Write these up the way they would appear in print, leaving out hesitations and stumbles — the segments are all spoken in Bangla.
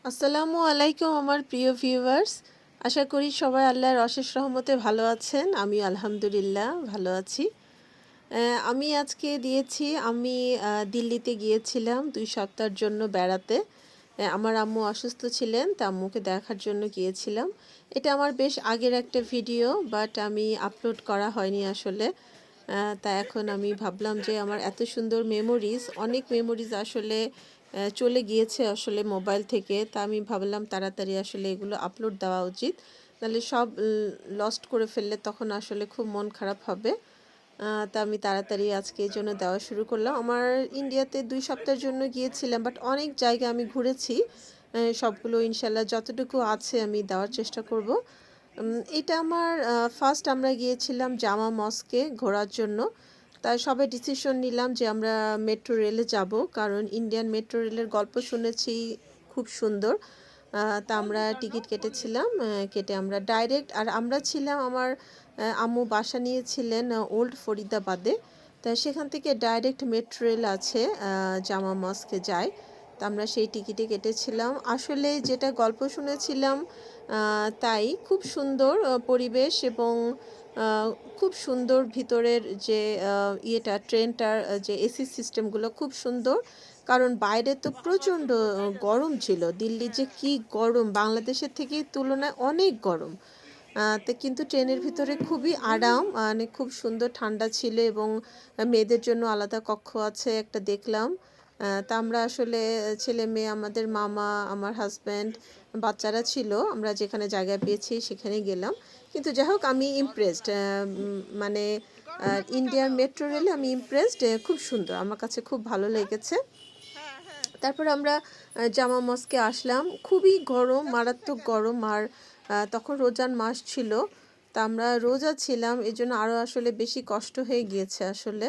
আসসালামু আলাইকুম আমার প্রিয় ভিউয়ার্স। আশা করি সবাই আল্লাহর অশেষ রহমতে ভালো আছেন। আমি আলহামদুলিল্লাহ ভালো আছি। আমি আজকে আমি দিল্লিতে গিয়েছিলাম ২ সপ্তাহের জন্য বেড়াতে। আমার আম্মু অসুস্থ ছিলেন, তা আম্মুকে দেখার জন্য গিয়েছিলাম। এটা আমার বেশ আগের একটা ভিডিও, বাট আমি আপলোড করা হয়নি আসলে। তা এখন আমি ভাবলাম যে আমার এত সুন্দর মেমোরিজ, অনেক মেমোরিজ আসলে চলে গিয়েছে আসলে মোবাইল থেকে। তা আমি ভাবলাম তাড়াতাড়ি আসলে এগুলো আপলোড দেওয়া উচিত। নাহলে সব লস্ট করে ফেললে তখন আসলে খুব মন খারাপ হবে। তা আমি তাড়াতাড়ি আজকে এই জন্য দেওয়া শুরু করলাম। আমার ইন্ডিয়াতে ২ সপ্তাহের জন্য গিয়েছিলাম, বাট অনেক জায়গা আমি ঘুরেছি। সবগুলো ইনশাল্লাহ যতটুকু আছে আমি দেওয়ার চেষ্টা করব। এটা আমার ফার্স্ট আমরা গিয়েছিলাম জামা মসকে ঘোরার জন্য। তাই সবাই ডিসিশন নিলাম যে আমরা মেট্রো রেলে যাব, কারণ ইন্ডিয়ান মেট্রো রেলের গল্প শুনেছি খুব সুন্দর। তা আমরা টিকিট কেটেছিলাম, কেটে আমরা ডাইরেক্ট, আর আমরা ছিলাম আমার আম্মু বাসা নিয়েছিলেন ওল্ড ফরিদাবাদে। তা সেখান থেকে ডাইরেক্ট মেট্রো রেল আছে জামা মস্কে যায়। তা আমরা সেই টিকিটে কেটেছিলাম। আসলে যেটা গল্প শুনেছিলাম তাই খুব সুন্দর পরিবেশ, এবং খুব সুন্দর ভিতরের যে ট্রেনটার যে এসি সিস্টেমগুলো খুব সুন্দর। কারণ বাইরে তো প্রচণ্ড গরম ছিল, দিল্লি যে কি গরম, বাংলাদেশের থেকে তুলনায় অনেক গরম। তো কিন্তু ট্রেনের ভিতরে খুবই আরাম, মানে খুব সুন্দর ঠান্ডা ছিল, এবং মেয়েদের জন্য আলাদা কক্ষ আছে একটা দেখলাম। তা আমরা আসলে ছেলে মেয়ে, আমাদের মামা, আমার হাজব্যান্ড, বাচ্চারা ছিল, আমরা যেখানে জায়গা পেয়েছি সেখানে গেলাম। কিন্তু যাই হোক আমি ইমপ্রেসড, মানে ইন্ডিয়ার মেট্রো রেলে আমি ইমপ্রেসড, খুব সুন্দর, আমার কাছে খুব ভালো লেগেছে। তারপর আমরা জামা মস্কে আসলাম। খুবই গরম, মারাত্মক গরম, আর তখন রোজার মাস ছিল। তা আমরা রোজা ছিলাম, এই জন্য আরও আসলে বেশি কষ্ট হয়ে গিয়েছে আসলে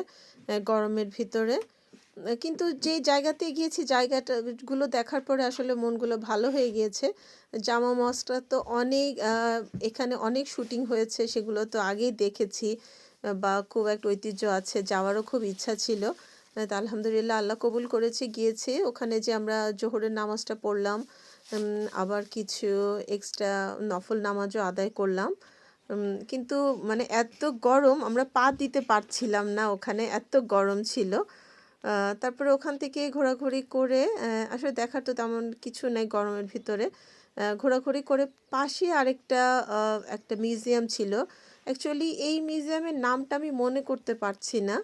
গরমের ভিতরে। কিন্তু যেই জায়গাতে গিয়েছি জায়গাটাগুলো দেখার পরে আসলে মনগুলো ভালো হয়ে গিয়েছে। জামা মসজিদটা তো অনেক, এখানে অনেক শুটিং হয়েছে, সেগুলো তো আগেই দেখেছি, বা খুব একটা ঐতিহ্য আছে, যাওয়ারও খুব ইচ্ছা ছিল। তা আলহামদুলিল্লাহ আল্লাহ কবুল করেছে, গিয়েছি। ওখানে যে আমরা জোহরের নামাজটা পড়লাম, আবার কিছু এক্সট্রা নফল নামাজও আদায় করলাম। কিন্তু মানে এত গরম, আমরা পা দিতে পারছিলাম না, ওখানে এত গরম ছিল। তারপরে ওখান থেকে ঘোরাঘুরি করে, আসলে দেখার তো তেমন কিছু নেই গরমের ভিতরে। ঘোরাঘুরি করে পাশে আরেকটা একটা মিউজিয়াম ছিল। অ্যাকচুয়ালি এই মিউজিয়ামের নামটা আমি মনে করতে পারছি না।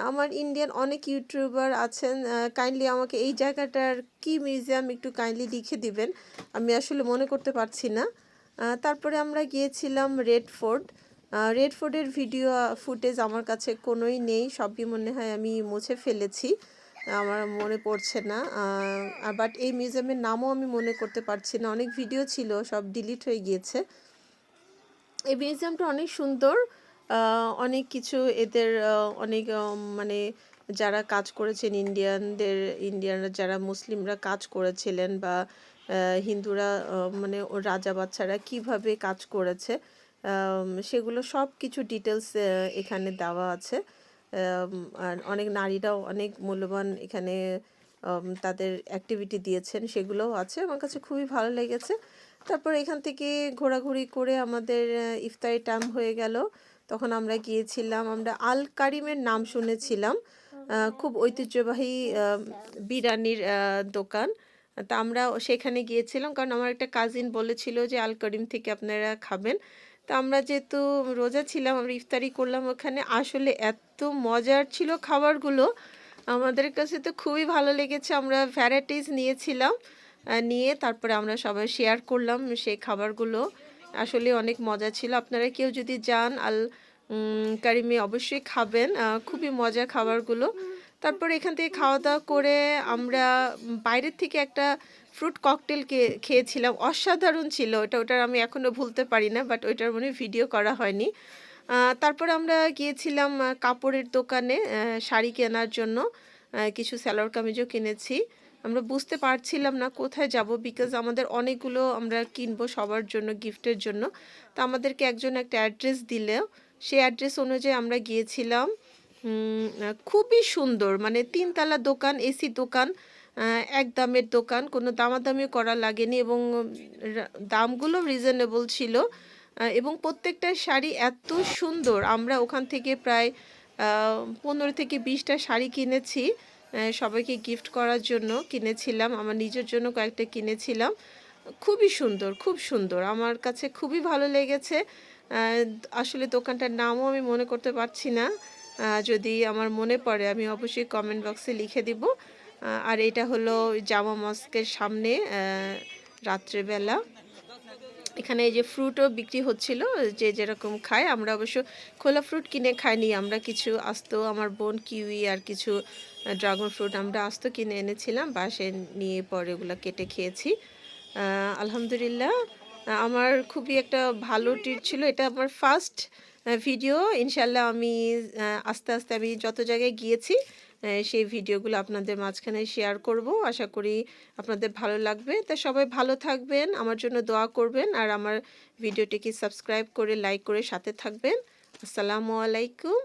আমার ইন্ডিয়ান অনেক ইউটিউবার আছেন, কাইন্ডলি আমাকে এই জায়গাটার কি মিউজিয়াম একটু কাইন্ডলি লিখে দিবেন, আমি আসলে মনে করতে পারছি না। তারপরে আমরা গিয়েছিলাম রেড ফোর্ট। রেড ফোর্টের ভিডিও ফুটেজ আমার কাছে কোনোই নেই, সবই মনে হয় আমি মুছে ফেলেছি, আমার মনে পড়ছে না। বাট এই মিউজিয়ামের নামও আমি মনে করতে পারছি না, অনেক ভিডিও ছিল সব ডিলিট হয়ে গিয়েছে। এই মিউজিয়ামটা অনেক সুন্দর, অনেক কিছু এদের অনেক মানে যারা কাজ করেছেন ইন্ডিয়ানরা যারা মুসলিমরা কাজ করেছিলেন, বা হিন্দুরা, মানে ও রাজা বাচ্চারা কিভাবে কাজ করেছে, সেগুলো সব কিছু ডিটেলস এখানে দেওয়া আছে। আর অনেক নারীরাও অনেক মূল্যবান এখানে তাদের অ্যাক্টিভিটি দিয়েছেন, সেগুলোও আছে, আমার কাছে খুবই ভালো লেগেছে। তারপর এখান থেকে ঘোরাঘুরি করে আমাদের ইফতারি টাইম হয়ে গেল। তখন আমরা গিয়েছিলাম, আমরা আল কারিমের নাম শুনেছিলাম, খুব ঐতিহ্যবাহী বিরিয়ানির দোকান। তা আমরা সেখানে গিয়েছিলাম, কারণ আমার একটা কাজিন বলেছিল যে আল করিম থেকে আপনারা খাবেন। তা আমরা যেহেতু রোজা ছিলাম, আমরা ইফতারি করলাম ওখানে। আসলে এত মজার ছিল খাবারগুলো, আমাদের কাছে তো খুবই ভালো লেগেছে। আমরা ভ্যারাইটিস নিয়েছিলাম, নিয়ে তারপরে আমরা সবাই শেয়ার করলাম সেই খাবারগুলো। আসলে অনেক মজা ছিল, আপনারা কেউ যদি যান আল কারিমে অবশ্যই খাবেন, খুবই মজা খাবারগুলো। তারপর এখান থেকে খাওয়া দাওয়া করে আমরা বাইরের থেকে একটা ফ্রুট ককটেল খেয়েছিলাম, অসাধারণ ছিল ওটার আমি এখনও ভুলতে পারি না, বাট ওইটার মনে ভিডিও করা হয়নি। তারপরে আমরা গিয়েছিলাম কাপড়ের দোকানে শাড়ি কেনার জন্য, কিছু সালোয়ার কামিজও কিনেছি। আমরা বুঝতে পারছিলাম না কোথায় যাব, বিকজ আমাদের অনেকগুলো আমরা কিনবো সবার জন্য, গিফটের জন্য। তো আমাদেরকে একজন একটা অ্যাড্রেস দিলেও সেই অ্যাড্রেস অনুযায়ী আমরা গিয়েছিলাম। খুবই সুন্দর, মানে 3 তলা দোকান, এসি দোকান, এক দামের দোকান, কোনো দামাদামি করা লাগেনি এবং দামগুলো রিজনেবল ছিল এবং প্রত্যেকটা শাড়ি এত সুন্দর। আমরা ওখান থেকে প্রায় 15 থেকে 20টা শাড়ি কিনেছি, সবাইকে গিফট করার জন্য কিনেছিলাম, আমার নিজের জন্য কয়েকটা কিনেছিলাম। খুবই সুন্দর, খুব সুন্দর, আমার কাছে খুবই ভালো লেগেছে। আসলে দোকানটার নামও আমি মনে করতে পারছি না, যদি আমার মনে পড়ে আমি অবশ্যই কমেন্ট বক্সে লিখে দিব। আর এটা হলো জামা মস্কের সামনে রাত্রেবেলা। এখানে এই যে ফ্রুটও বিক্রি হচ্ছিল, যে যেরকম খায়। আমরা অবশ্য খোলা ফ্রুট কিনে খাইনি, আমরা কিছু আস্ত, আমার বোন কিউই আর কিছু ড্রাগন ফ্রুট আমরা আস্ত কিনে এনেছিলাম, বাসায় নিয়ে পরে ওগুলো কেটে খেয়েছি। আলহামদুলিল্লাহ, আমার খুবই একটা ভালো ট্রিট ছিল। এটা আমার ফার্স্ট ভিডিও। ইনশাল্লাহ আমি আস্তে আস্তে আমি যত জায়গায় গিয়েছি সেই ভিডিওগুলো আপনাদের মাঝখানে শেয়ার করব। আশা করি আপনাদের ভালো লাগবে। তা সবাই ভালো থাকবেন, আমার জন্য দোয়া করবেন, আর আমার ভিডিওটিকে সাবস্ক্রাইব করে লাইক করে সাথে থাকবেন। আসসালামু আলাইকুম।